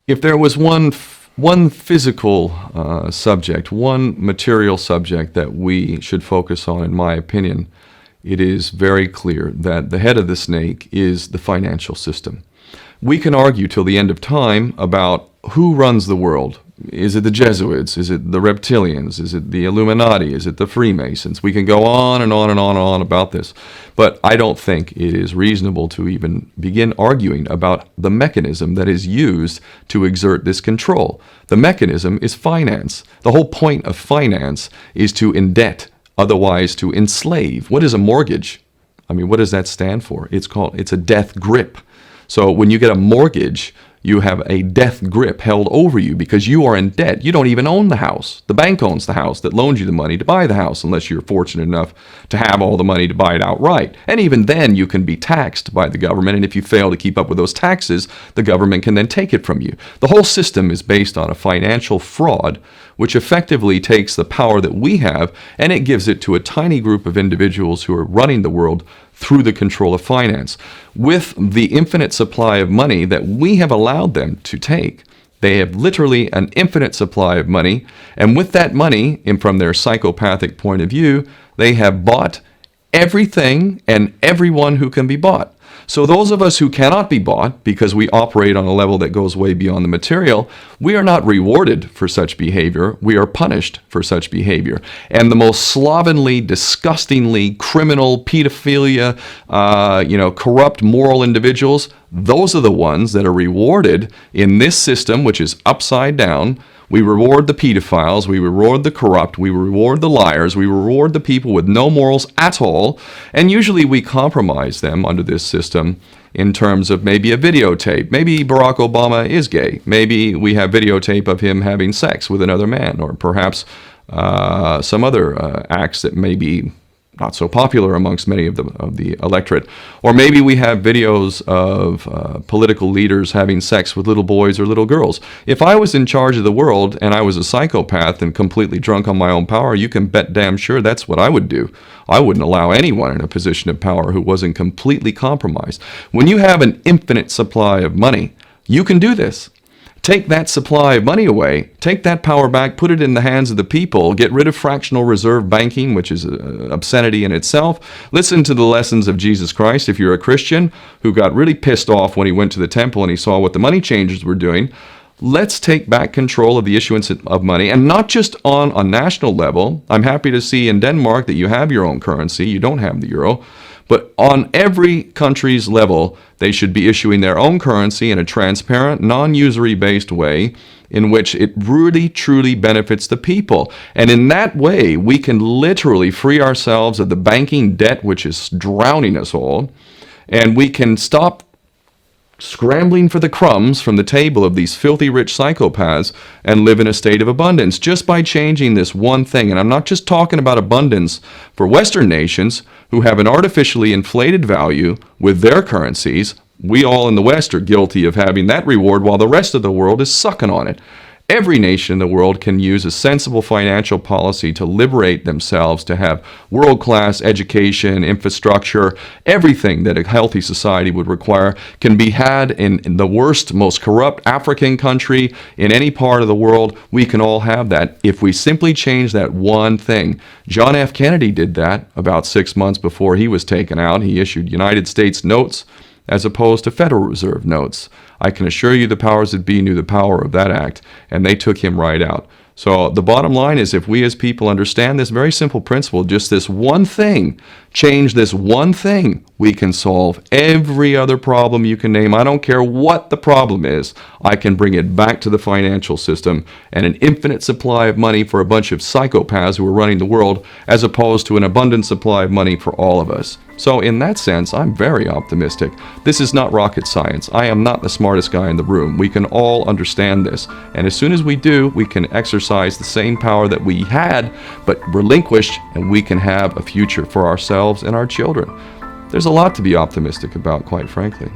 If there was one physical subject, one material subject that we should focus on, in my opinion, it is very clear that the head of the snake is the financial system. We can argue till the end of time about who runs the world. Is it the Jesuits? Is it the reptilians? Is it the Illuminati? Is it the Freemasons? We can go on and on and on and on about this. But I don't think it is reasonable to even begin arguing about the mechanism that is used to exert this control. The mechanism is finance. The whole point of finance is to indebt, otherwise to enslave. What is a mortgage? I mean, what does that stand for? It's a death grip. So when you get a mortgage, you have a death grip held over you because you are in debt. You don't even own the house. The bank owns the house that loans you the money to buy the house, unless you're fortunate enough to have all the money to buy it outright. And even then, you can be taxed by the government, and if you fail to keep up with those taxes, the government can then take it from you. The whole system is based on a financial fraud, which effectively takes the power that we have, and it gives it to a tiny group of individuals who are running the world through the control of finance. With the infinite supply of money that we have allowed them to take, they have literally an infinite supply of money, and with that money, and from their psychopathic point of view, they have bought everything and everyone who can be bought. So those of us who cannot be bought because we operate on a level that goes way beyond the material, we are not rewarded for such behavior. We are punished for such behavior. And the most slovenly, disgustingly criminal, pedophilia, corrupt moral individuals, those are the ones that are rewarded in this system, which is upside down. We reward the pedophiles, we reward the corrupt, we reward the liars, we reward the people with no morals at all, and usually we compromise them under this system in terms of maybe a videotape. Maybe Barack Obama is gay. Maybe we have videotape of him having sex with another man, or perhaps some other acts that may be not so popular amongst many of the electorate. Or maybe we have videos of political leaders having sex with little boys or little girls. If I was in charge of the world and I was a psychopath and completely drunk on my own power, you can bet damn sure that's what I would do. I wouldn't allow anyone in a position of power who wasn't completely compromised. When you have an infinite supply of money, you can do this. Take that supply of money away, take that power back, put it in the hands of the people, get rid of fractional reserve banking, which is an obscenity in itself. Listen to the lessons of Jesus Christ. If you're a Christian who got really pissed off when he went to the temple and he saw what the money changers were doing, let's take back control of the issuance of money, and not just on a national level. I'm happy to see in Denmark that you have your own currency. You don't have the euro. But on every country's level, they should be issuing their own currency in a transparent, non-usury based way in which it really, truly benefits the people. And in that way, we can literally free ourselves of the banking debt which is drowning us all, and we can stop scrambling for the crumbs from the table of these filthy rich psychopaths and live in a state of abundance just by changing this one thing. And I'm not just talking about abundance for Western nations who have an artificially inflated value with their currencies. We all in the West are guilty of having that reward while the rest of the world is sucking on it. Every nation in the world can use a sensible financial policy to liberate themselves, to have world-class education, infrastructure. Everything that a healthy society would require can be had in the worst, most corrupt African country, in any part of the world. We can all have that if we simply change that one thing. John F. Kennedy did that about 6 months before he was taken out. He issued United States notes as opposed to Federal Reserve notes. I can assure you the powers that be knew the power of that act, and they took him right out. So the bottom line is, if we as people understand this very simple principle, just this one thing, change this one thing, we can solve every other problem you can name. I don't care what the problem is. I can bring it back to the financial system and an infinite supply of money for a bunch of psychopaths who are running the world, as opposed to an abundant supply of money for all of us. So in that sense, I'm very optimistic. This is not rocket science. I am not the smartest guy in the room. We can all understand this. And as soon as we do, we can exercise the same power that we had, but relinquished, and we can have a future for ourselves and our children. There's a lot to be optimistic about, quite frankly.